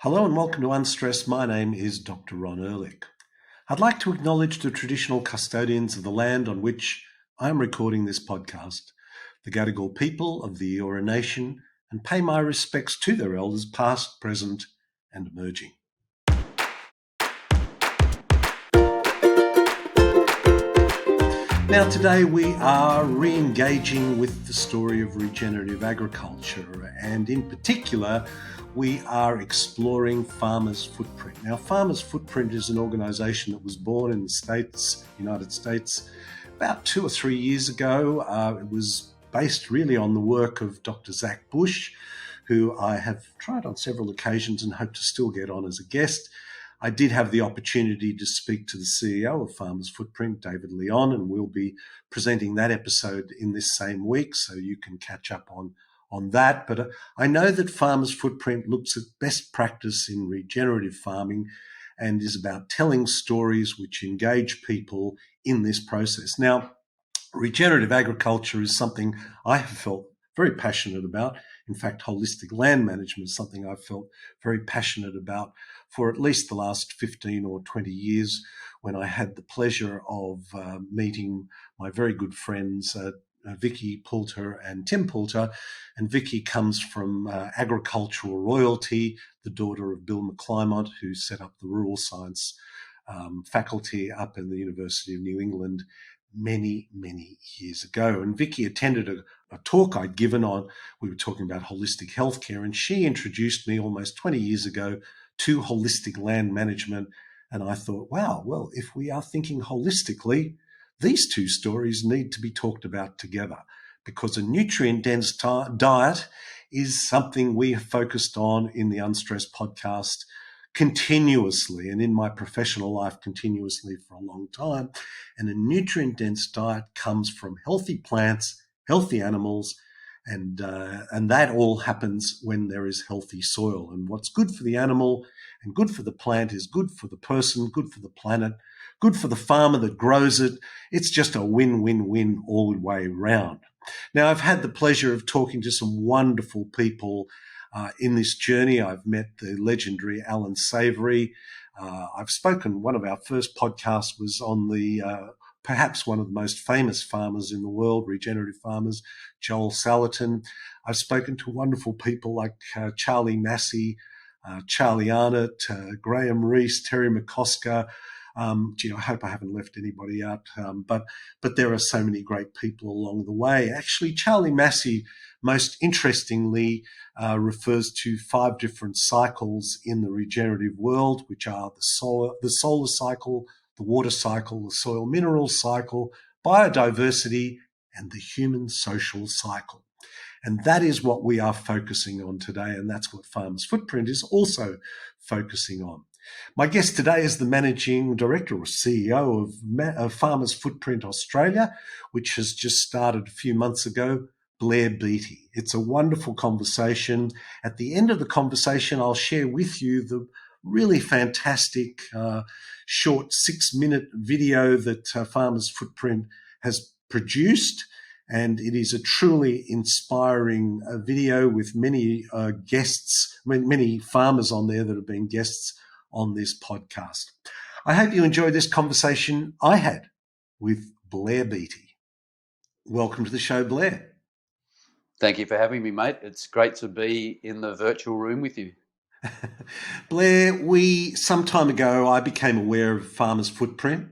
Hello and welcome to Unstress. My name is Dr. Ron Ehrlich. I'd like to acknowledge the traditional custodians of the land on which I am recording this podcast, the Gadigal people of the Eora Nation, and pay my respects to their elders past, present and emerging. Now today we are re-engaging with the story of regenerative agriculture, and in particular we are exploring Farmers Footprint. Now Farmers Footprint is an organisation that was born in the United States, about 2 or 3 years ago. It was based really on the work of Dr. Zach Bush, who I have tried on several occasions and hope to still get on as a guest. I did have the opportunity to speak to the CEO of Farmers Footprint, David Leon, and we'll be presenting that episode in this same week, so you can catch up on that. But I know that Farmers Footprint looks at best practice in regenerative farming and is about telling stories which engage people in this process. Now, regenerative agriculture is something I have felt very passionate about. In fact, holistic land management is something I've felt very passionate about for at least the last 15 or 20 years, when I had the pleasure of meeting my very good friends, Vicky Poulter and Tim Poulter. And Vicky comes from agricultural royalty, the daughter of Bill McClymont, who set up the rural science faculty up in the University of New England many years ago. And Vicky attended a talk I'd given on, we were talking about holistic healthcare, and she introduced me almost 20 years ago to holistic land management. And I thought, wow, well, if we are thinking holistically, these two stories need to be talked about together, because a nutrient-dense diet is something we have focused on in the Unstress podcast continuously, and in my professional life continuously for a long time. And a nutrient-dense diet comes from healthy plants, healthy animals, and that all happens when there is healthy soil. And what's good for the animal and good for the plant is good for the person, good for the planet, good for the farmer that grows it. It's just a win-win-win all the way round. Now, I've had the pleasure of talking to some wonderful people in this journey. I've met the legendary Alan Savory. I've spoken, one of our first podcasts was on the perhaps one of the most famous farmers in the world, regenerative farmers, Joel Salatin. I've spoken to wonderful people like Charlie Massey, Charlie Arnott, Graham Reese, Terry McCosker. I hope I haven't left anybody out, but there are so many great people along the way. Actually, Charlie Massey, most interestingly, refers to 5 different cycles in the regenerative world, which are the solar cycle, the water cycle, the soil mineral cycle, biodiversity, and the human social cycle. And that is what we are focusing on today, and that's what Farmers Footprint is also focusing on. My guest today is the Managing Director or CEO of Farmers Footprint Australia, which has just started a few months ago, Blair Beattie. It's a wonderful conversation. At the end of the conversation, I'll share with you the really fantastic short 6-minute video that Farmers Footprint has produced. And it is a truly inspiring video with many guests, many farmers on there that have been guests on this podcast. I hope you enjoyed this conversation I had with Blair Beattie. Welcome to the show, Blair. Thank you for having me, mate. It's great to be in the virtual room with you. Blair, some time ago, I became aware of Farmers Footprint.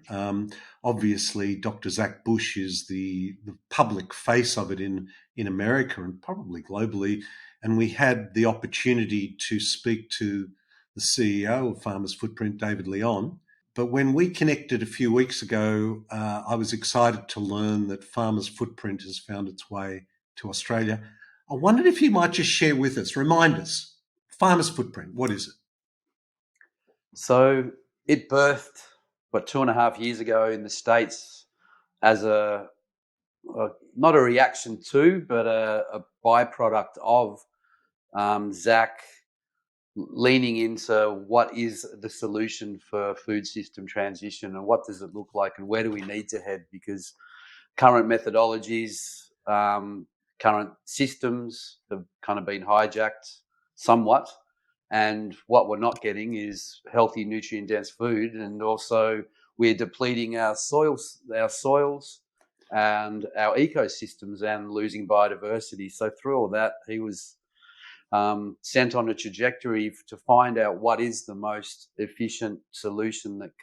Obviously, Dr. Zach Bush is the public face of it in America and probably globally. And we had the opportunity to speak to the CEO of Farmers Footprint, David Leon. But when we connected a few weeks ago, I was excited to learn that Farmers Footprint has found its way to Australia. I wondered if you might just share with us, remind us, Farmers Footprint, what is it? So it birthed, 2.5 years ago in the States as not a reaction to, but a byproduct of Zach leaning into what is the solution for food system transition and what does it look like and where do we need to head, because current methodologies, current systems have kind of been hijacked somewhat, And what we're not getting is healthy, nutrient-dense food, and also we're depleting our soils and our ecosystems and losing biodiversity. So through all that, he was sent on a trajectory to find out what is the most efficient solution that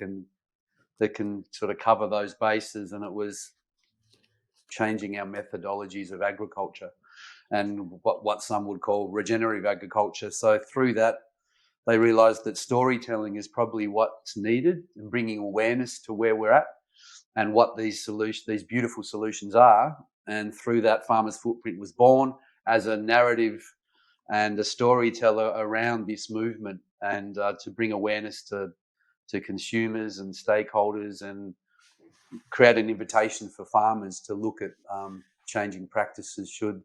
can sort of cover those bases, and it was changing our methodologies of agriculture and what some would call regenerative agriculture. So through that, they realized that storytelling is probably what's needed, and bringing awareness to where we're at and what these beautiful solutions are. And through that, Farmers Footprint was born as a narrative and a storyteller around this movement, and to bring awareness to consumers and stakeholders, and create an invitation for farmers to look at changing practices should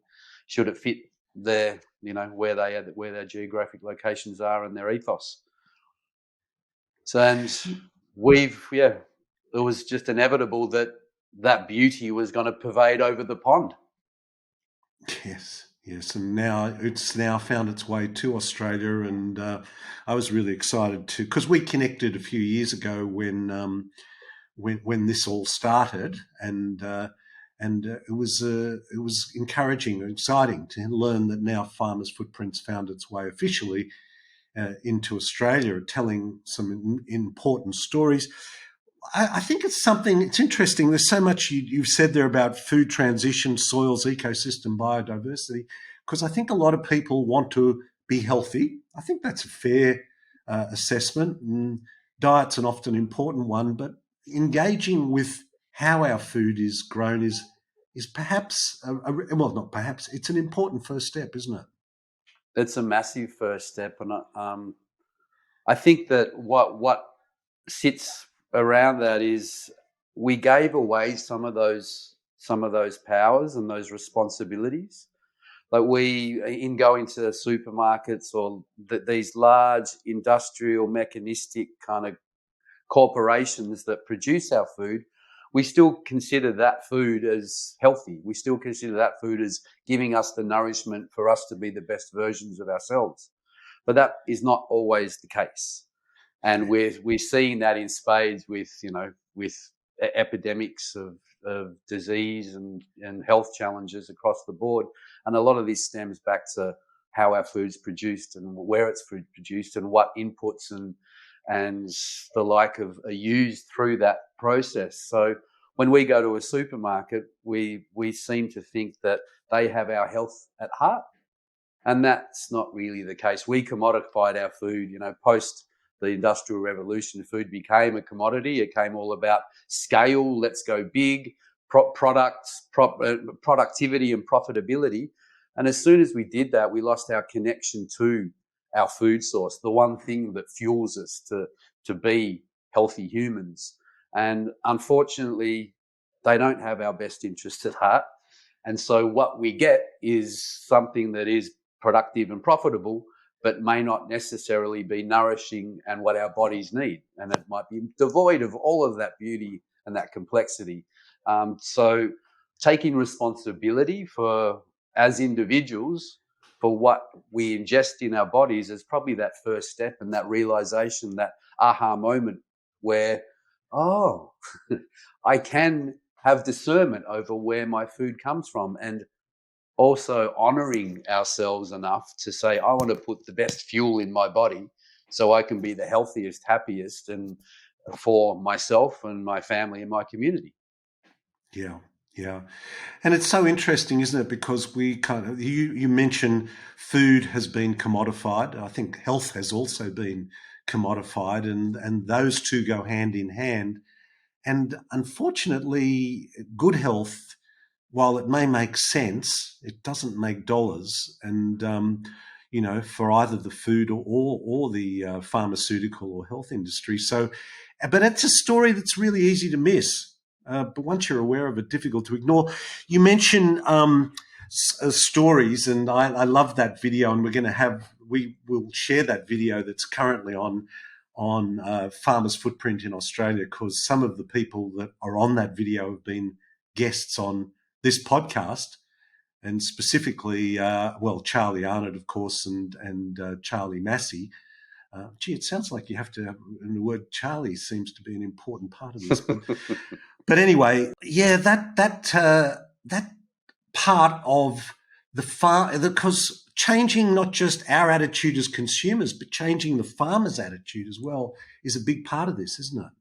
it fit their, where their geographic locations are and their ethos. So, and it was just inevitable that beauty was going to pervade over the pond. Yes, and now it's found its way to Australia, and I was really excited to, because we connected a few years ago when this all started, and it was encouraging and exciting to learn that now Farmers Footprints found its way officially into Australia, telling some important stories. I think it's interesting. There's so much you've said there about food transition, soils, ecosystem, biodiversity, because I think a lot of people want to be healthy. I think that's a fair assessment, and diet's an often important one, but engaging with how our food is grown is perhaps, well, not perhaps, it's an important first step, isn't it? It's a massive first step, and I think that what sits around that is we gave away some of those powers and those responsibilities. Like in going to supermarkets or these large industrial mechanistic kind of corporations that produce our food, we still consider that food as healthy. We still consider that food as giving us the nourishment for us to be the best versions of ourselves. But that is not always the case. And we're seeing that in spades with epidemics of disease and health challenges across the board. And a lot of this stems back to how our food's produced and where it's produced and what inputs and the like are used through that process. So when we go to a supermarket, we seem to think that they have our health at heart. And that's not really the case. We commodified our food, post the Industrial Revolution. Food became a commodity. It came all about scale. Let's go big, productivity and profitability. And as soon as we did that, we lost our connection to our food source, the one thing that fuels us to be healthy humans. And unfortunately, they don't have our best interests at heart. And so what we get is something that is productive and profitable, but may not necessarily be nourishing and what our bodies need. And it might be devoid of all of that beauty and that complexity. So taking responsibility for, as individuals, for what we ingest in our bodies is probably that first step, and that realization, that aha moment where, I can have discernment over where my food comes from, and also honoring ourselves enough to say, I want to put the best fuel in my body so I can be the healthiest, happiest, and for myself and my family and my community. Yeah. And it's so interesting, isn't it? Because you mentioned food has been commodified. I think health has also been commodified, and those two go hand in hand. And unfortunately, good health, while it may make sense, it doesn't make dollars. And, for either the food or the pharmaceutical or health industry. So, but it's a story that's really easy to miss. But once you're aware of it, difficult to ignore. You mentioned stories, and I love that video, and we will share that video that's currently on Farmers Footprint in Australia, because some of the people that are on that video have been guests on this podcast. and specifically, Charlie Arnott, of course, and Charlie Massey. It sounds like you have to have, and the word Charlie seems to be an important part of this. But anyway, yeah, that part of the farm, because changing not just our attitude as consumers, but changing the farmer's attitude as well is a big part of this, isn't it?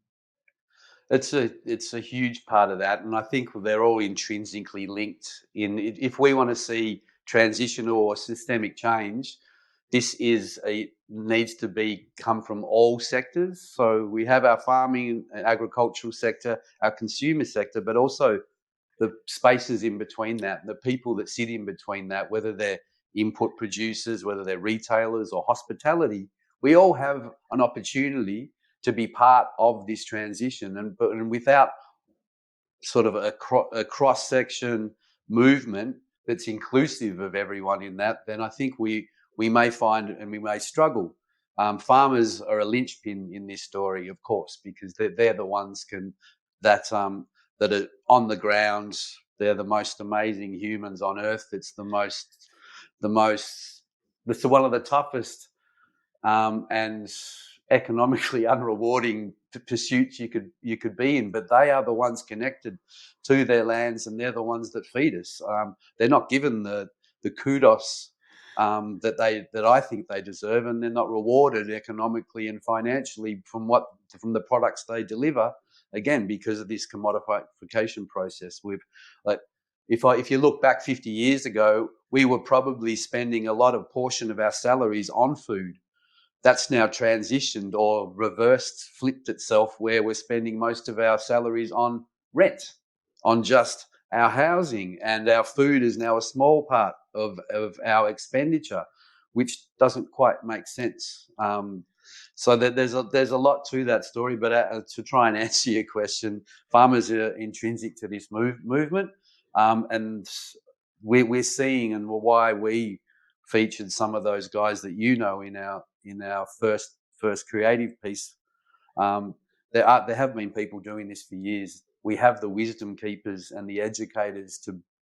It's a huge part of that, and I think they're all intrinsically linked. If we want to see transitional or systemic change, needs to come from all sectors. So we have our farming and agricultural sector, our consumer sector, but also the spaces in between that, the people that sit in between that, whether they're input producers, whether they're retailers or hospitality. We all have an opportunity to be part of this transition, and without sort of a cross section movement that's inclusive of everyone in that, then I think we may find and we may struggle. Farmers are a linchpin in this story, of course, because they're the ones that are on the ground. They're the most amazing humans on earth. It's one of the toughest and economically unrewarding pursuits you could be in, but they are the ones connected to their lands, and they're the ones that feed us. They're not given the kudos that I think they deserve, and they're not rewarded economically and financially from the products they deliver. Again, because of this commodification process, if you look back 50 years ago, we were probably spending a lot of portion of our salaries on food. That's now transitioned or flipped itself, where we're spending most of our salaries on rent, on just our housing, and our food is now a small part of our expenditure, which doesn't quite make sense. So there's a lot to that story, but to try and answer your question, farmers are intrinsic to this movement, and we're seeing, and why we featured some of those guys that in our first creative piece. There have been people doing this for years. We have the wisdom keepers and the educators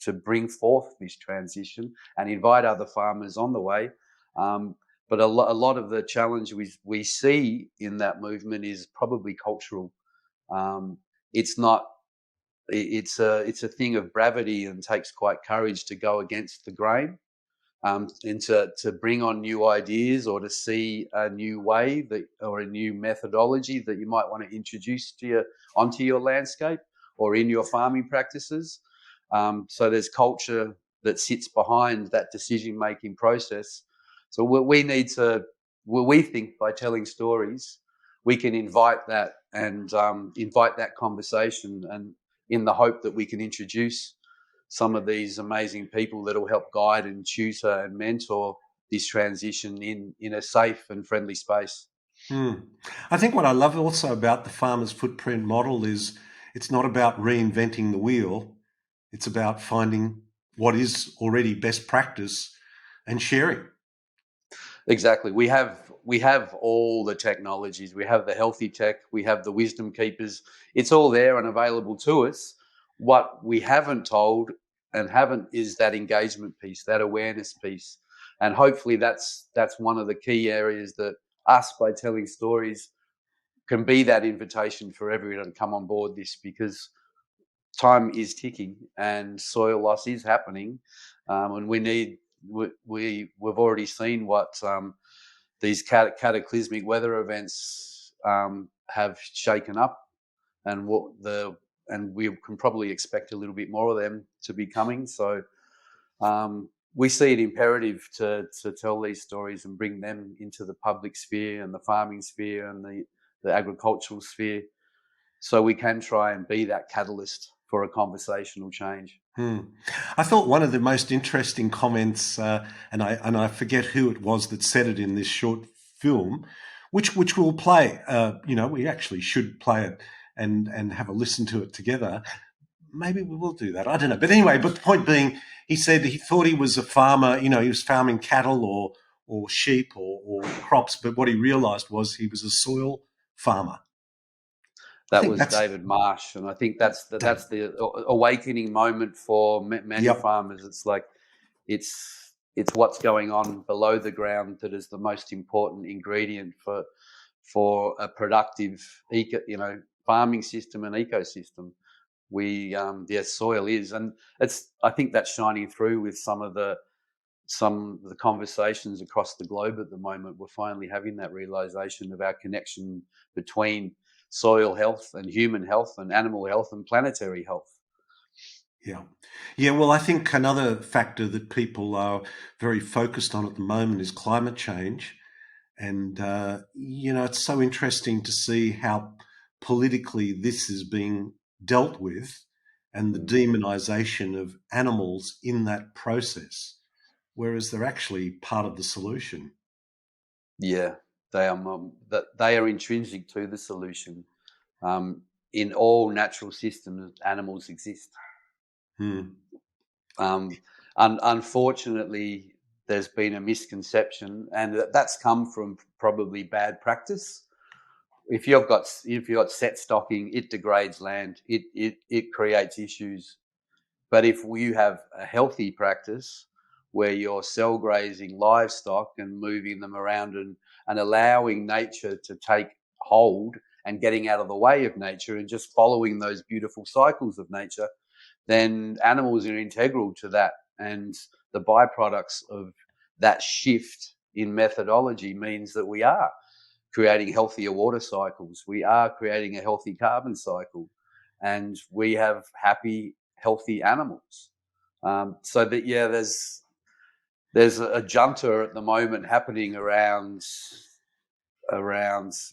to bring forth this transition and invite other farmers on the way. But a lot of the challenge we see in that movement is probably cultural. It's not. It's a thing of brevity, and takes quite courage to go against the grain. And to bring on new ideas, or to see a new way or a new methodology that you might want to introduce onto your landscape or in your farming practices. So there's culture that sits behind that decision-making process. So we think by telling stories, we can invite that and invite that conversation, and in the hope that we can introduce some of these amazing people that will help guide and tutor and mentor this transition in a safe and friendly space. I think what I love also about the farmer's footprint model is it's not about reinventing the wheel. It's about finding what is already best practice and sharing. Exactly. We have all the technologies. We have the healthy tech. We have the wisdom keepers. It's all there and available to us. What we haven't told and haven't is that engagement piece, that awareness piece. And hopefully that's one of the key areas that us, by telling stories, can be that invitation for everyone to come on board this, because time is ticking and soil loss is happening. And we've already seen what these cataclysmic weather events have shaken up, and we can probably expect a little bit more of them to be coming. So we see it imperative to tell these stories and bring them into the public sphere and the farming sphere and the agricultural sphere, so we can try and be that catalyst for a conversational change. I thought one of the most interesting comments, and I forget who it was that said it in this short film, which we'll play. We actually should play it and have a listen to it together. Maybe we will do that. I don't know. But anyway, the point being, he said he thought he was a farmer. He was farming cattle or sheep or crops. But what he realised was he was a soil farmer. That was David Marsh, and I think that's the awakening moment for many farmers. It's like It's what's going on below the ground that is the most important ingredient for a productive farming system and ecosystem. Soil is, and I think that's shining through with some of the conversations across the globe at the moment. We're finally having that realization of our connection between soil health and human health and animal health and planetary health. Yeah. Yeah, well, I think another factor that people are very focused on at the moment is climate change. And, it's so interesting to see how politically this is being dealt with and the demonization of animals in that process, whereas they're actually part of the solution. Yeah, they are intrinsic to the solution. In all natural systems, animals exist. Hmm. Unfortunately, there's been a misconception, and that's come from probably bad practice. If you've got set stocking, it degrades land. It creates issues. But if you have a healthy practice where you're cell grazing livestock and moving them around and allowing nature to take hold and getting out of the way of nature and just following those beautiful cycles of nature, then animals are integral to that. And the byproducts of that shift in methodology means that we are creating healthier water cycles. We are creating a healthy carbon cycle, and we have happy, healthy animals. So that there's a junta at the moment happening around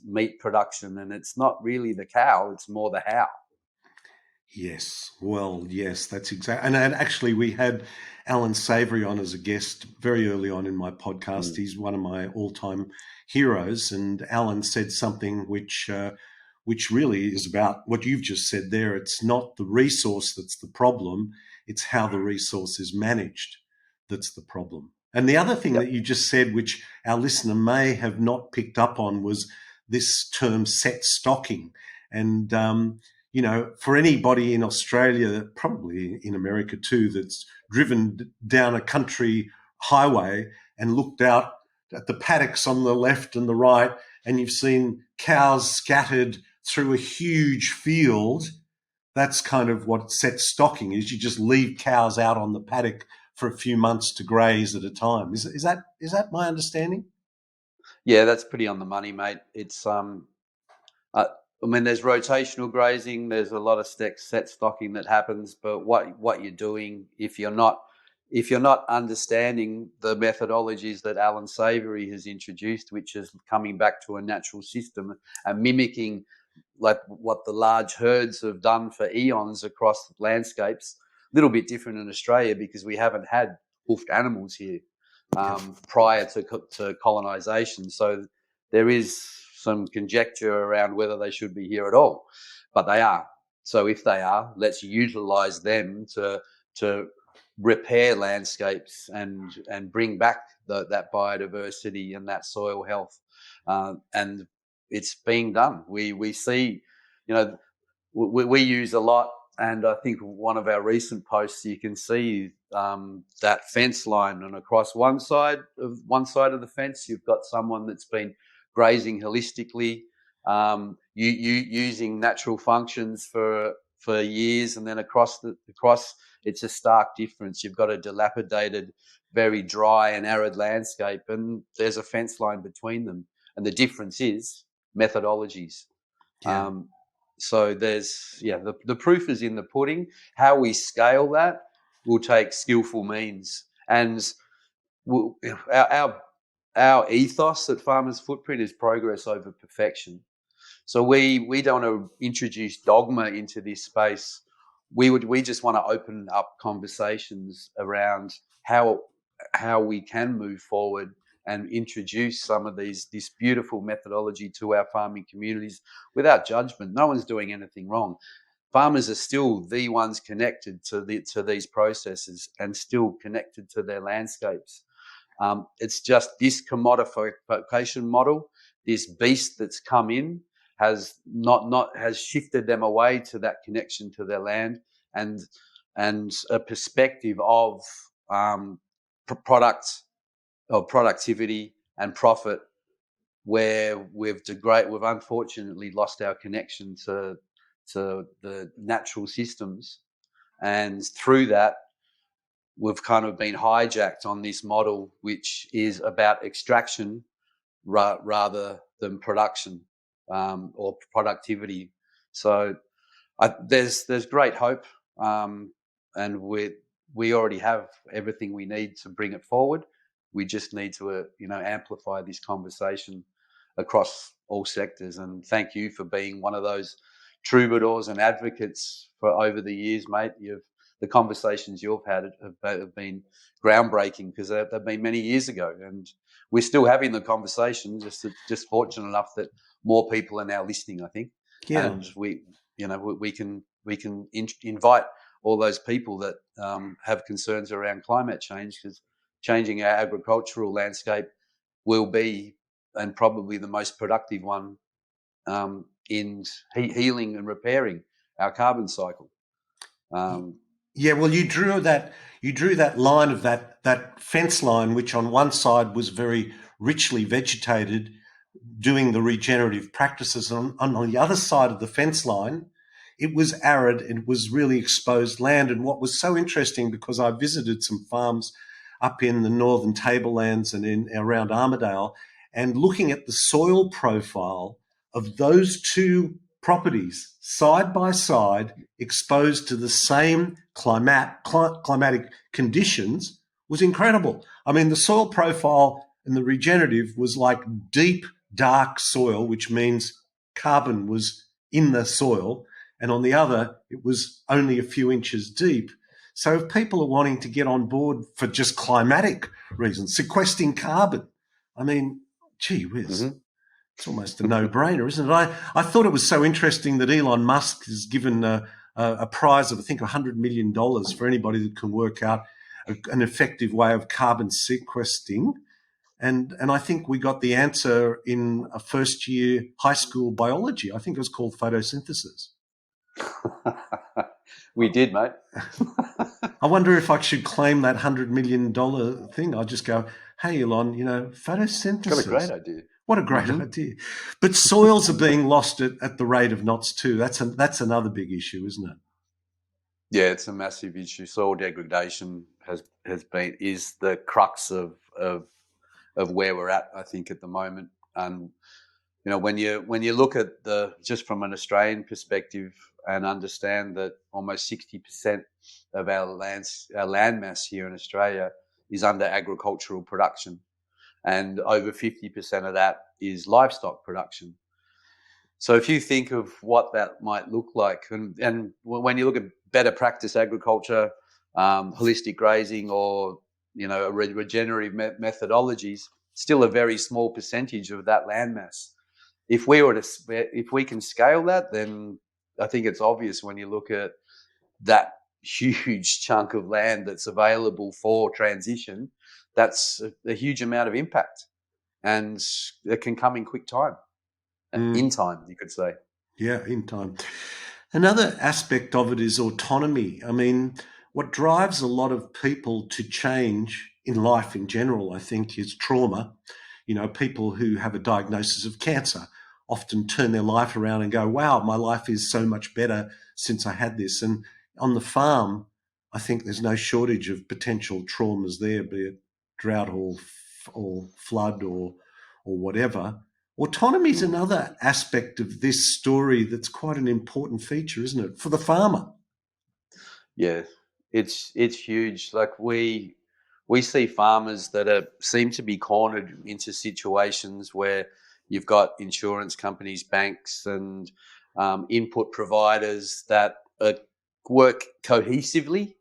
meat production, and it's not really the cow; it's more the how. Yes, well, yes, that's exactly. And actually, we had Alan Savory on as a guest very early on in my podcast. He's one of my all-time heroes, and Alan said something which really is about what you've just said there. It's not the resource that's the problem; it's how the resource is managed that's the problem. And the other thing Yep. that you just said, which our listener may have not picked up on, was this term "set stocking," and for anybody in Australia, probably in America too, that's driven down a country highway and looked out at the paddocks on the left and the right, and you've seen cows scattered through a huge field, that's kind of what set stocking is. You just leave cows out on the paddock for a few months to graze at a time. Is that my understanding? Yeah, that's pretty on the money, mate. It's there's rotational grazing. There's a lot of set stocking that happens, but what you're doing if you're not understanding the methodologies that Alan Savory has introduced, which is coming back to a natural system and mimicking like what the large herds have done for eons across landscapes. A little bit different in Australia because we haven't had hoofed animals here prior to colonisation. So there is some conjecture around whether they should be here at all, but they are. So if they are, let's utilise them to repair landscapes and bring back that biodiversity and that soil health. And it's being done. We see, we use a lot. And I think one of our recent posts, you can see that fence line, and across one side of the fence, you've got someone that's been grazing holistically, using natural functions for years, and then across, it's a stark difference. You've got a dilapidated, very dry and arid landscape, and there's a fence line between them, and the difference is methodologies. Yeah. So the proof is in the pudding. How we scale that will take skillful means, and our ethos at Farmers Footprint is progress over perfection. So we don't want to introduce dogma into this space. We just want to open up conversations around how we can move forward and introduce some of this beautiful methodology to our farming communities without judgment. No one's doing anything wrong. Farmers are still the ones connected to these processes and still connected to their landscapes. It's just this commodification model, this beast that's come in, has has shifted them away to that connection to their land and a perspective of product or productivity and profit, where we've unfortunately lost our connection to the natural systems, and through that we've kind of been hijacked on this model, which is about extraction rather than production, or productivity. So there's great hope, and we already have everything we need to bring it forward. We just need to amplify this conversation across all sectors. And thank you for being one of those troubadours and advocates for over the years, mate. The conversations you've had have been groundbreaking, because they've been many years ago, and we're still having the conversation. Just fortunate enough that more people are now listening, I think. Yeah. And we can invite all those people that have concerns around climate change, because changing our agricultural landscape will be, and probably the most productive one, in healing and repairing our carbon cycle. Yeah, well, you drew that line of that fence line, which on one side was very richly vegetated, doing the regenerative practices. On the other side of the fence line, it was arid. It was really exposed land. And what was so interesting, because I visited some farms up in the northern tablelands and in around Armidale, and looking at the soil profile of those two properties side by side, exposed to the same climatic conditions, was incredible. I mean, the soil profile in the regenerative was like deep, dark soil, which means carbon was in the soil, and on the other, it was only a few inches deep. So if people are wanting to get on board for just climatic reasons, sequestering carbon, I mean, gee whiz. Mm-hmm. It's almost a no-brainer, isn't it? I thought it was so interesting that Elon Musk has given a prize of, I think, $100 million for anybody that can work out an effective way of carbon sequestering. And I think we got the answer in a first-year high school biology. I think it was called photosynthesis. We did, mate. I wonder if I should claim that $100 million thing. I'll just go, hey, Elon, photosynthesis. Got a great idea. What a great idea. But soils are being lost at the rate of knots too. That's another big issue, isn't it? Yeah, it's a massive issue. Soil degradation is the crux of where we're at, I think, at the moment. And when you look at just from an Australian perspective, and understand that almost 60% of our land mass here in Australia is under agricultural production, and over 50% of that is livestock production. So if you think of what that might look like, and when you look at better practice agriculture, holistic grazing, or regenerative methodologies, still a very small percentage of that land mass. If we can scale that, then I think it's obvious when you look at that huge chunk of land that's available for transition, that's a huge amount of impact, and it can come in quick time. In time, you could say. Yeah, in time. Another aspect of it is autonomy. I mean, what drives a lot of people to change in life in general, I think, is trauma. People who have a diagnosis of cancer often turn their life around and go, wow, my life is so much better since I had this. And on the farm, I think there's no shortage of potential traumas there, be it drought or flood or whatever. Autonomy is another aspect of this story that's quite an important feature, isn't it, for the farmer? Yeah, it's huge. Like we see farmers that seem to be cornered into situations where you've got insurance companies, banks, and input providers that work cohesively.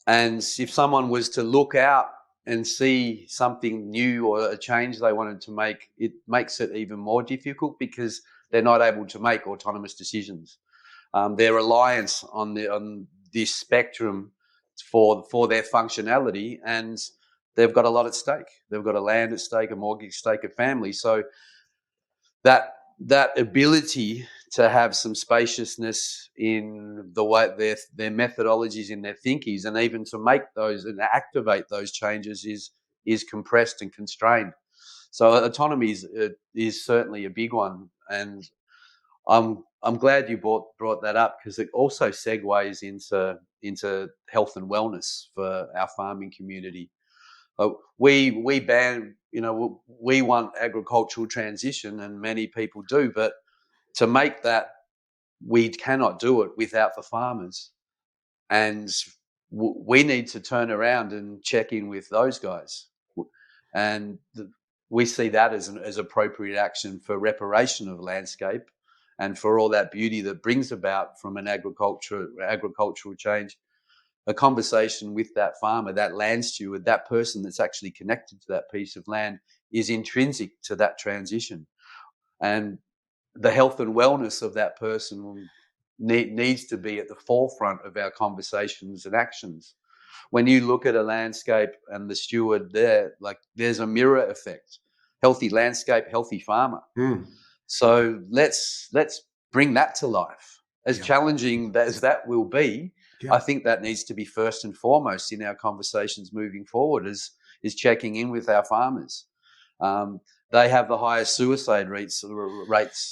And if someone was to look out and see something new or a change they wanted to make, it makes it even more difficult, because they're not able to make autonomous decisions. Their reliance on this spectrum for their functionality, and they've got a lot at stake. They've got a land at stake, a mortgage at stake, a family. So that ability to have some spaciousness in the way their methodologies in their thinkings, and even to make those and activate those changes is compressed and constrained. So autonomy is certainly a big one, and I'm glad you brought that up, because it also segues into health and wellness for our farming community. We ban, we want agricultural transition, and many people do, but to make that, we cannot do it without the farmers, and we need to turn around and check in with those guys, and we see that as appropriate action for reparation of landscape and for all that beauty that brings about from an agricultural change. A conversation with that farmer, that land steward, that person that's actually connected to that piece of land is intrinsic to that transition. And the health and wellness of that person needs to be at the forefront of our conversations and actions. When you look at a landscape and the steward there, like, there's a mirror effect. Healthy landscape, healthy farmer. So let's bring that to life. As challenging as that will be, I think that needs to be first and foremost in our conversations moving forward, is checking in with our farmers. They have the highest suicide rates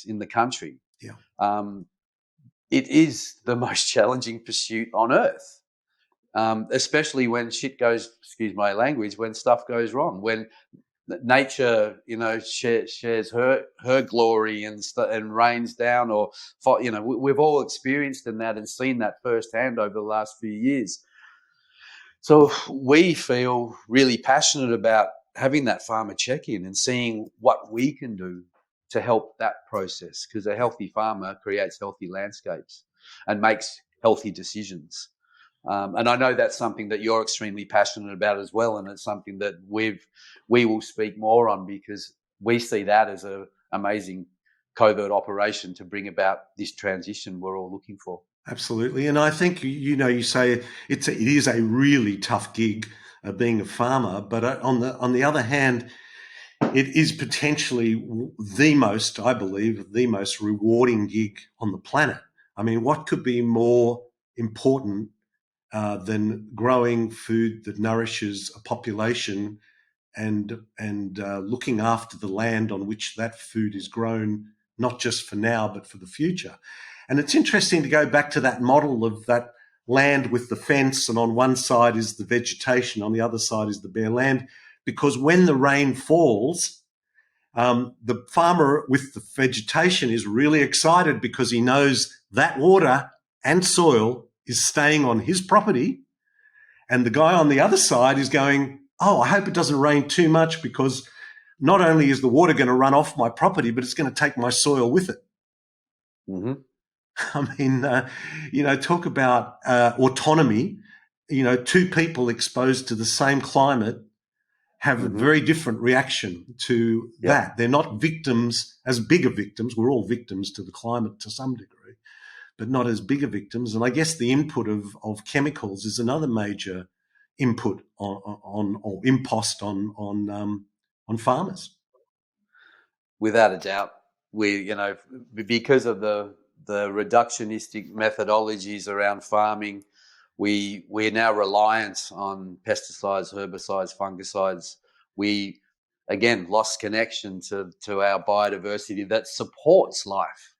in the country. It is the most challenging pursuit on earth, especially when shit goes, excuse my language, when stuff goes wrong, when nature, shares her glory and rains down, or, we've all experienced that and seen that firsthand over the last few years. So we feel really passionate about having that farmer check-in and seeing what we can do to help that process, because a healthy farmer creates healthy landscapes and makes healthy decisions. And I know that's something that you're extremely passionate about as well, and it's something that we will speak more on, because we see that as an amazing covert operation to bring about this transition we're all looking for. Absolutely. And I think, you say it is a really tough gig, being a farmer, but on the other hand, it is potentially I believe, the most rewarding gig on the planet. I mean, what could be more important than growing food that nourishes a population and looking after the land on which that food is grown, not just for now, but for the future. And it's interesting to go back to that model of that land with the fence, and on one side is the vegetation, on the other side is the bare land, because when the rain falls, the farmer with the vegetation is really excited, because he knows that water and soil is staying on his property. And the guy on the other side is going, oh, I hope it doesn't rain too much, because not only is the water going to run off my property, but it's going to take my soil with it. Mm-hmm. I mean, talk about autonomy. Two people exposed to the same climate have a very different reaction to that. They're not victims, as big of victims. We're all victims to the climate to some degree, but not as big of victims. And I guess the input of chemicals is another major input or impost on farmers. Without a doubt, because of the reductionistic methodologies around farming, we're now reliant on pesticides, herbicides, fungicides. We again lost connection to our biodiversity that supports life.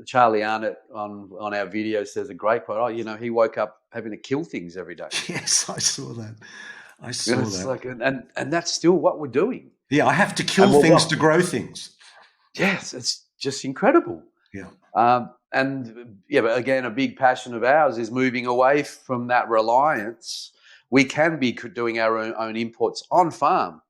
Charlie Arnott on our video says a great quote. He woke up having to kill things every day. Yes, I saw that. I saw that. Like, and that's still what we're doing. Yeah, I have to kill things to grow things. Yes, it's just incredible. Yeah. But again, a big passion of ours is moving away from that reliance. We can be doing our own inputs on farm,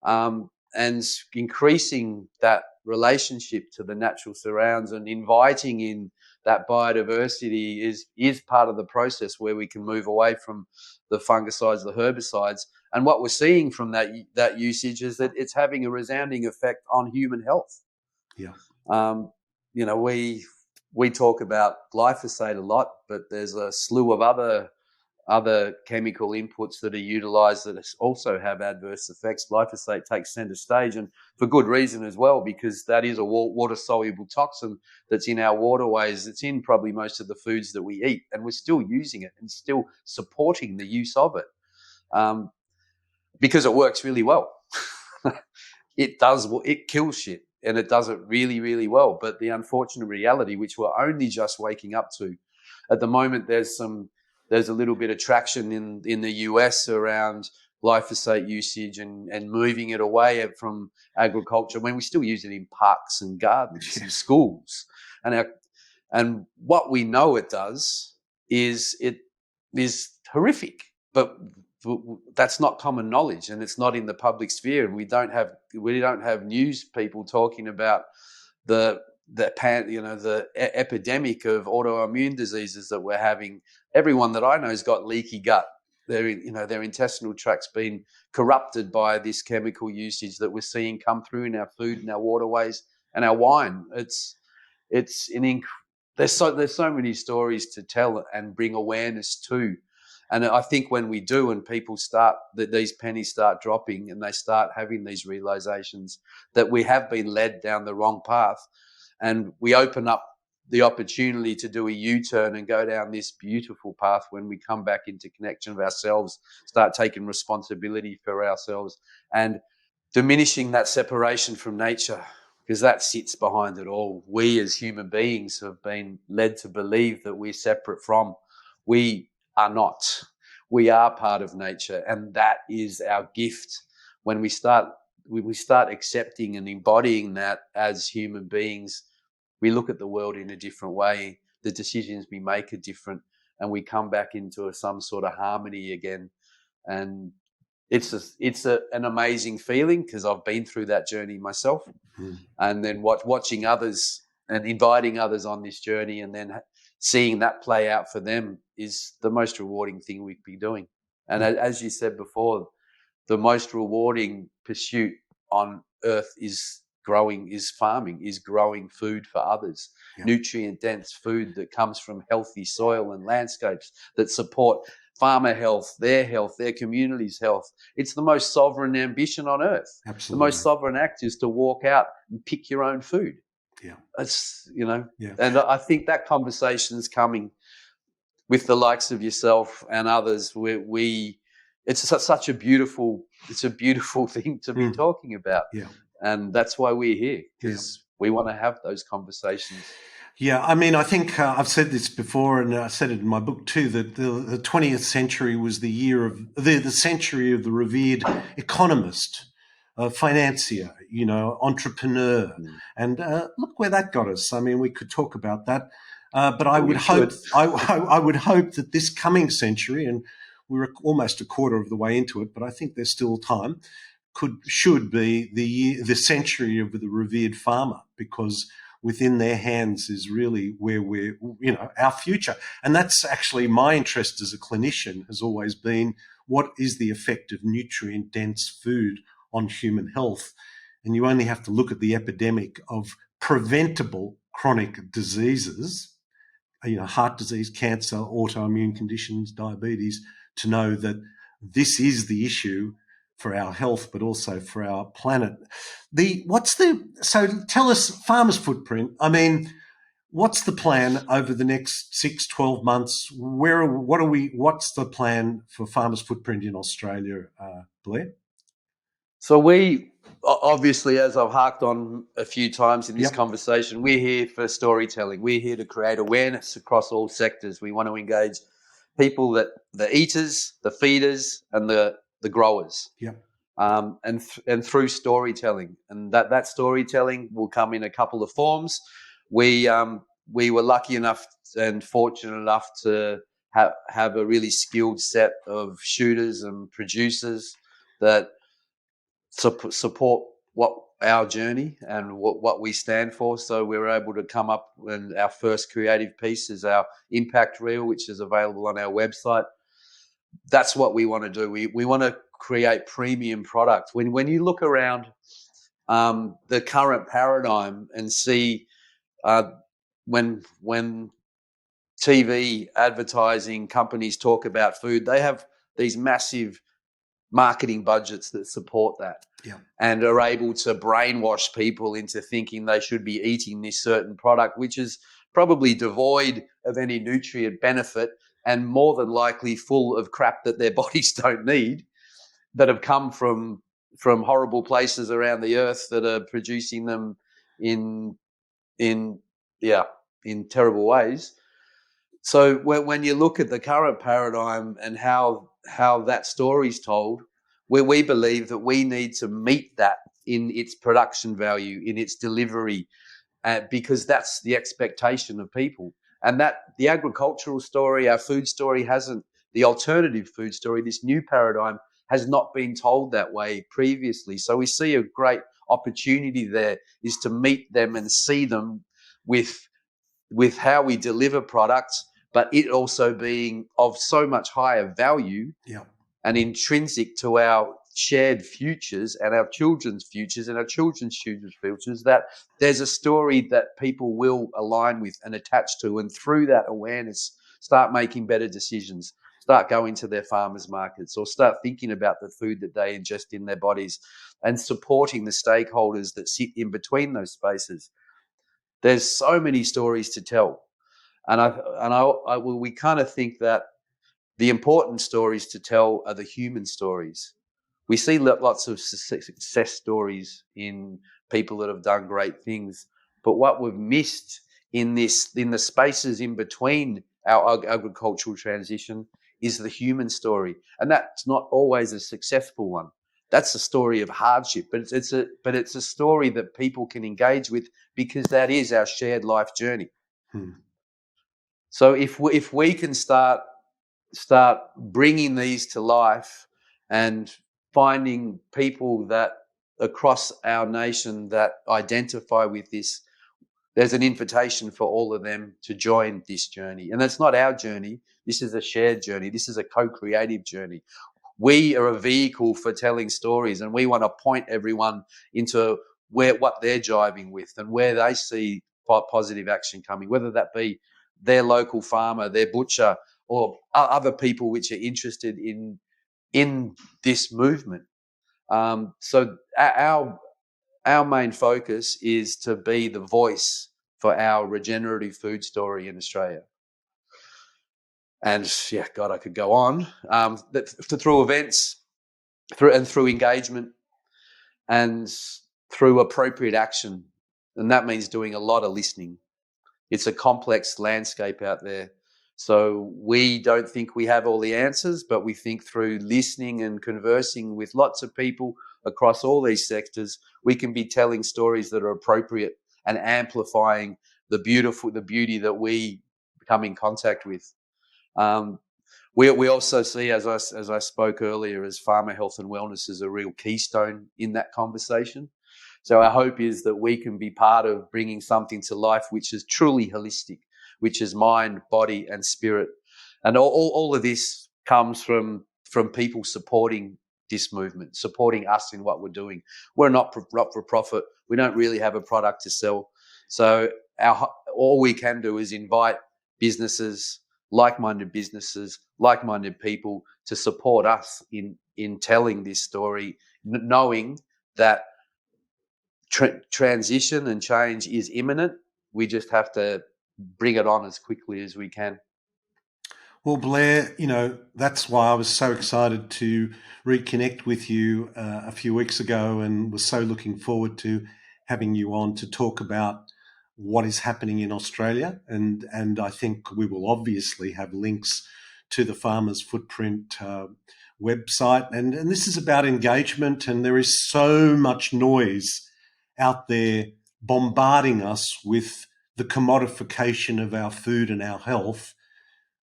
and increasing that relationship to the natural surrounds and inviting in that biodiversity is part of the process where we can move away from the fungicides, the herbicides. And what we're seeing from that usage is that it's having a resounding effect on human health. Yeah. We talk about glyphosate a lot, but there's a slew of other other chemical inputs that are utilized that also have adverse effects. Glyphosate takes center stage, and for good reason as well, because that is a water-soluble toxin that's in our waterways. It's in probably most of the foods that we eat, and we're still using it and still supporting the use of it because it works really well. It kills shit, and it does it really, really well. But the unfortunate reality, which we're only just waking up to at the moment, there's a little bit of traction in the US around glyphosate usage and moving it away from agriculture. I mean, we still use it in parks and gardens and schools, and what we know it does is it is horrific, but that's not common knowledge, and it's not in the public sphere, and we don't have news people talking about the epidemic of autoimmune diseases that we're having. Everyone that I know has got leaky gut. Their intestinal tract's been corrupted by this chemical usage that we're seeing come through in our food and our waterways and our wine. There's so many stories to tell and bring awareness to. And I think when we do, and people these pennies start dropping, and they start having these realizations that we have been led down the wrong path, and we open up the opportunity to do a U-turn and go down this beautiful path when we come back into connection of ourselves, start taking responsibility for ourselves and diminishing that separation from nature, because that sits behind it all. We as human beings have been led to believe that we're separate from. We are not. We are part of nature, and that is our gift. When we start accepting and embodying that as human beings, we look at the world in a different way. The decisions we make are different, and we come back into some sort of harmony again. And it's an amazing feeling, because I've been through that journey myself. And then watching others and inviting others on this journey, and then seeing that play out for them, is the most rewarding thing we could be doing. And as you said before, the most rewarding pursuit on earth is farming, is growing food for others, nutrient dense food that comes from healthy soil and landscapes that support farmer health, their community's health. It's the most sovereign ambition on earth. Absolutely. The most sovereign act is to walk out and pick your own food. It's, and I think that conversation is coming with the likes of yourself and others. It's such a beautiful thing to be talking about. And that's why we're here, because we want to have those conversations. Yeah, I mean, I think I've said this before, and I said it in my book too, that the 20th century was the year of the century of the revered economist, financier, entrepreneur, and look where that got us. I mean, we could talk about that, but I would hope that this coming century, and we're almost a quarter of the way into it, but I think there's still time, should be the century of the revered farmer, because within their hands is really where we're, our future. And that's actually my interest as a clinician, has always been, what is the effect of nutrient-dense food on human health? And you only have to look at the epidemic of preventable chronic diseases, heart disease, cancer, autoimmune conditions, diabetes, to know that this is the issue for our health, but also for our planet. So tell us, farmers' footprint. I mean, what's the plan over the next 6, 12 months? What's the plan for farmers' footprint in Australia, Blair? So we, obviously, as I've harked on a few times in this conversation, we're here for storytelling. We're here to create awareness across all sectors. We want to engage people, the eaters, the feeders, and the growers. And through storytelling, and that storytelling will come in a couple of forms. We were lucky enough and fortunate enough to have a really skilled set of shooters and producers that support our journey and what we stand for. So we were able to come up, and our first creative piece is our impact reel, which is available on our website. That's what we want to do. We want to create premium product. When you look around the current paradigm and see when TV advertising companies talk about food, they have these massive marketing budgets that support that. Yeah. And are able to brainwash people into thinking they should be eating this certain product, which is probably devoid of any nutrient benefit and more than likely full of crap that their bodies don't need, that have come from horrible places around the earth that are producing them in in yeah in terrible ways. So when you look at the current paradigm and how that story's told, where we believe that we need to meet that in its production value, in its delivery, because that's the expectation of people. And that the agricultural story, our food story, hasn't, the alternative food story, this new paradigm, has not been told that way previously. So we see a great opportunity there is to meet them and see them with how we deliver products, but it also being of so much higher value. Yeah. And intrinsic to our shared futures and our children's futures and our children's children's futures, that there's a story that people will align with and attach to. And through that awareness, start making better decisions, start going to their farmers markets, or start thinking about the food that they ingest in their bodies, and supporting the stakeholders that sit in between those spaces. There's so many stories to tell. We kind of think that the important stories to tell are the human stories. We see lots of success stories in people that have done great things, but what we've missed in the spaces in between our agricultural transition is the human story, and that's not always a successful one. That's a story of hardship, but it's a story that people can engage with, because that is our shared life journey. So if we can start bringing these to life and finding people that across our nation that identify with this, there's an invitation for all of them to join this journey. And that's not our journey. This is a shared journey. This is a co-creative journey. We are a vehicle for telling stories, and we want to point everyone into what they're jiving with and where they see positive action coming, whether that be their local farmer, their butcher, or other people which are interested in this movement. So our main focus is to be the voice for our regenerative food story in Australia. And yeah, God, I could go on. Through events, through engagement, and through appropriate action, and that means doing a lot of listening. It's a complex landscape out there. So we don't think we have all the answers, but we think through listening and conversing with lots of people across all these sectors, we can be telling stories that are appropriate and amplifying the beauty that we come in contact with. We also see, as I spoke earlier, as farmer health and wellness is a real keystone in that conversation. So our hope is that we can be part of bringing something to life which is truly holistic, which is mind, body, and spirit. And all of this comes from people supporting this movement, supporting us in what we're doing. We're not for profit. We don't really have a product to sell. So all we can do is invite businesses, like-minded businesses, like-minded people to support us in telling this story, knowing that transition and change is imminent. We just have to bring it on as quickly as we can. Well, Blair, that's why I was so excited to reconnect with you a few weeks ago, and was so looking forward to having you on to talk about what is happening in Australia. And I think we will obviously have links to the Farmers Footprint website. And this is about engagement, and there is so much noise out there bombarding us with the commodification of our food and our health.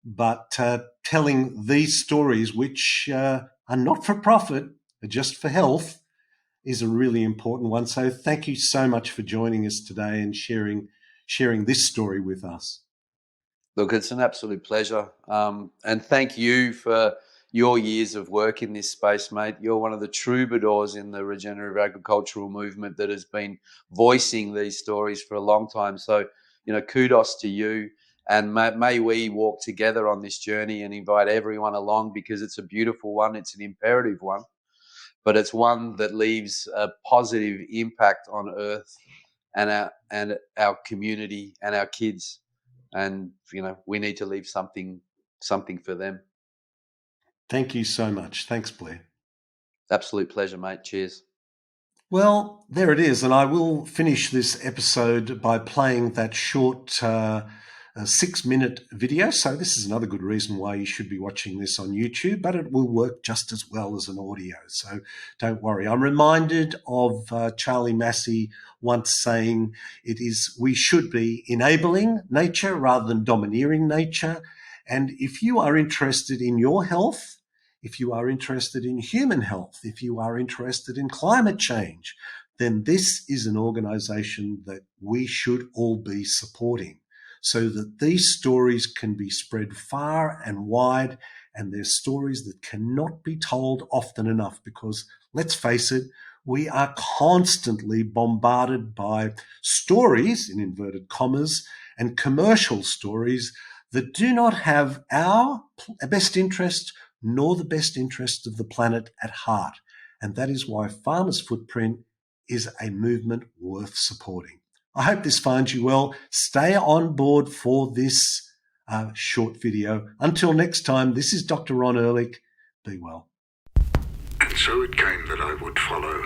But telling these stories, which are not for profit, are just for health, is a really important one. So thank you so much for joining us today and sharing this story with us. Look, it's an absolute pleasure. And thank you for your years of work in this space, mate. You're one of the troubadours in the regenerative agricultural movement that has been voicing these stories for a long time. So, kudos to you. And may we walk together on this journey and invite everyone along, because it's a beautiful one, it's an imperative one, but it's one that leaves a positive impact on Earth and our community and our kids. And we need to leave something for them. Thank you so much. Thanks, Blair. Absolute pleasure, mate. Cheers. Well, there it is. And I will finish this episode by playing that short 6-minute video. So this is another good reason why you should be watching this on YouTube, but it will work just as well as an audio. So don't worry. I'm reminded of Charlie Massey once saying we should be enabling nature rather than domineering nature. And if you are interested in your health, if you are interested in human health, if you are interested in climate change, then this is an organization that we should all be supporting so that these stories can be spread far and wide. And they're stories that cannot be told often enough, because let's face it, we are constantly bombarded by stories, in inverted commas, and commercial stories that do not have our best interest nor the best interest of the planet at heart. And that is why Farmers Footprint is a movement worth supporting. I hope this finds you well. Stay on board for this short video. Until next time, this is Dr. Ron Ehrlich. Be well. And so it came that I would follow.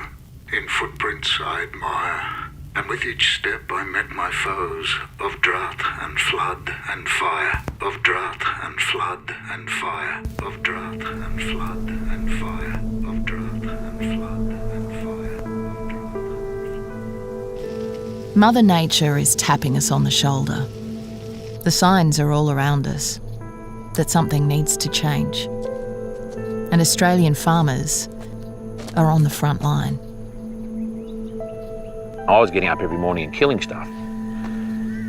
In footprints I admire. And with each step I met my foes of drought and flood and fire, of drought and flood and fire, of drought and flood and fire, of drought and flood and fire, of drought. Mother Nature is tapping us on the shoulder. The signs are all around us that something needs to change. And Australian farmers are on the front line. I was getting up every morning and killing stuff.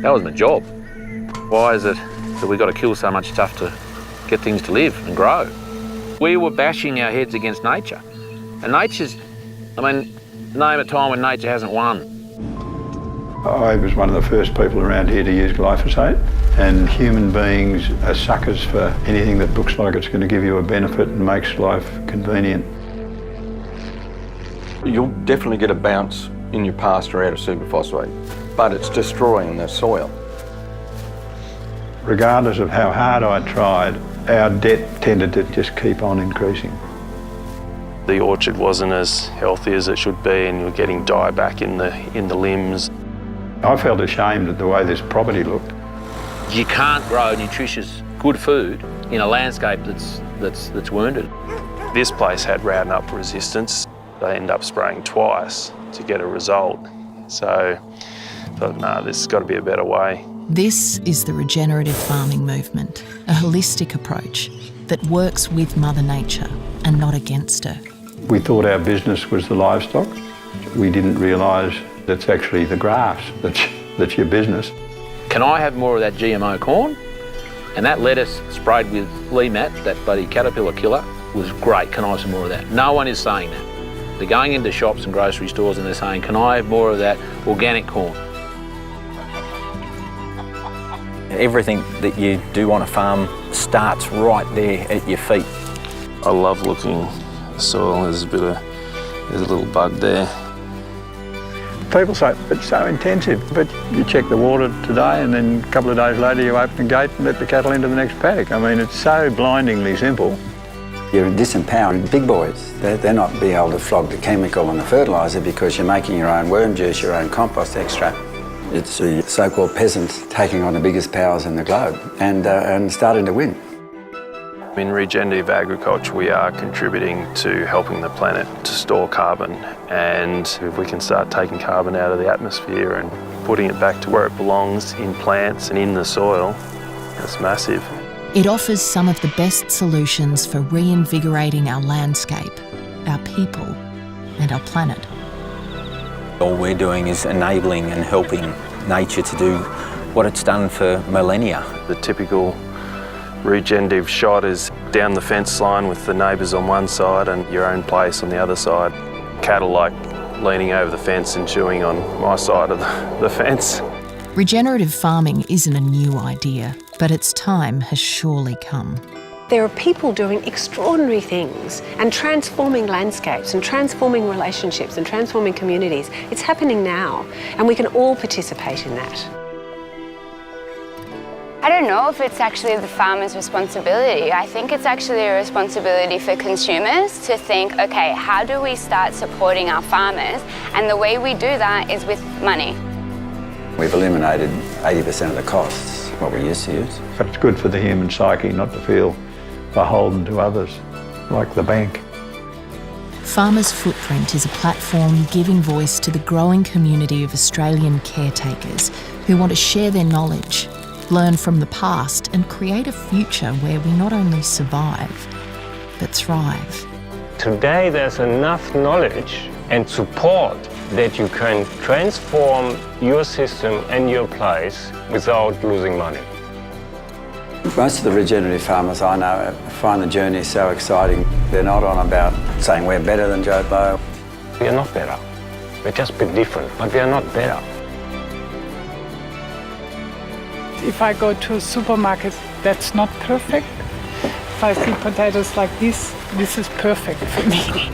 That was my job. Why is it that we've got to kill so much stuff to get things to live and grow? We were bashing our heads against nature. And name a time when nature hasn't won. I was one of the first people around here to use glyphosate, and human beings are suckers for anything that looks like it's going to give you a benefit and makes life convenient. You'll definitely get a bounce in your pasture out of superphosphate, but it's destroying the soil. Regardless of how hard I tried, our debt tended to just keep on increasing. The orchard wasn't as healthy as it should be, and you're getting dieback in the limbs. I felt ashamed at the way this property looked. You can't grow nutritious, good food in a landscape that's wounded. This place had Roundup resistance. They end up spraying twice to get a result. So I thought, no, this has got to be a better way. This is the regenerative farming movement, a holistic approach that works with Mother Nature and not against her. We thought our business was the livestock. We didn't realise that's actually the grass that's your business. Can I have more of that GMO corn? And that lettuce sprayed with Lee-Mat, that bloody caterpillar killer, was great. Can I have some more of that? No one is saying that. They're going into shops and grocery stores and they're saying, can I have more of that organic corn? Everything that you do on a farm starts right there at your feet. I love looking at the soil. There's a little bug there. People say, it's so intensive, but you check the water today and then a couple of days later you open the gate and let the cattle into the next paddock. I mean, it's so blindingly simple. You're disempowering big boys. They're not being able to flog the chemical and the fertiliser because you're making your own worm juice, your own compost extract. It's the so-called peasants taking on the biggest powers in the globe and starting to win. In regenerative agriculture, we are contributing to helping the planet to store carbon, and if we can start taking carbon out of the atmosphere and putting it back to where it belongs in plants and in the soil, that's massive. It offers some of the best solutions for reinvigorating our landscape, our people, and our planet. All we're doing is enabling and helping nature to do what it's done for millennia. The typical regenerative shot is down the fence line with the neighbours on one side and your own place on the other side. Cattle like leaning over the fence and chewing on my side of the fence. Regenerative farming isn't a new idea, but its time has surely come. There are people doing extraordinary things and transforming landscapes and transforming relationships and transforming communities. It's happening now, and we can all participate in that. I don't know if it's actually the farmer's responsibility. I think it's actually a responsibility for consumers to think, okay, how do we start supporting our farmers? And the way we do that is with money. We've eliminated 80% of the costs, what we used to use. But it's good for the human psyche not to feel beholden to others, like the bank. Farmers Footprint is a platform giving voice to the growing community of Australian caretakers who want to share their knowledge, learn from the past and create a future where we not only survive, but thrive. Today there's enough knowledge and support that you can transform your system and your place without losing money. Most of the regenerative farmers I know find the journey so exciting. They're not on about saying we're better than Joe Blow. We are not better. We're just a bit different, but we are not better. If I go to a supermarket, that's not perfect. If I see potatoes like this is perfect for me.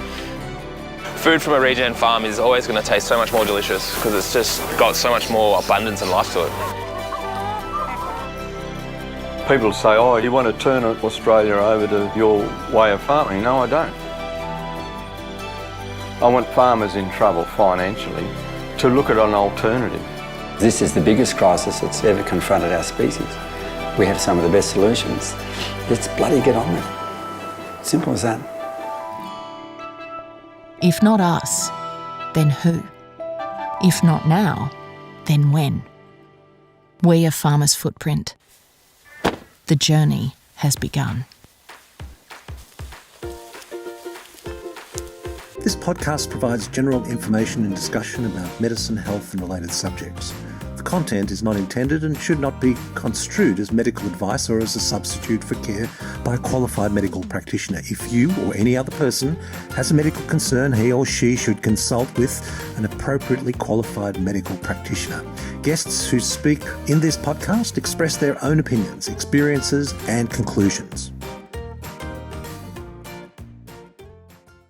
Food from a regen farm is always going to taste so much more delicious because it's just got so much more abundance and life to it. People say, oh, you want to turn Australia over to your way of farming. No, I don't. I want farmers in trouble financially to look at an alternative. This is the biggest crisis that's ever confronted our species. We have some of the best solutions. Let's bloody get on with it. Simple as that. If not us, then who? If not now, then when? We are Farmers Footprint. The journey has begun. This podcast provides general information and discussion about medicine, health and related subjects. The content is not intended and should not be construed as medical advice or as a substitute for care by a qualified medical practitioner. If you or any other person has a medical concern, he or she should consult with an appropriately qualified medical practitioner. Guests who speak in this podcast express their own opinions, experiences and conclusions.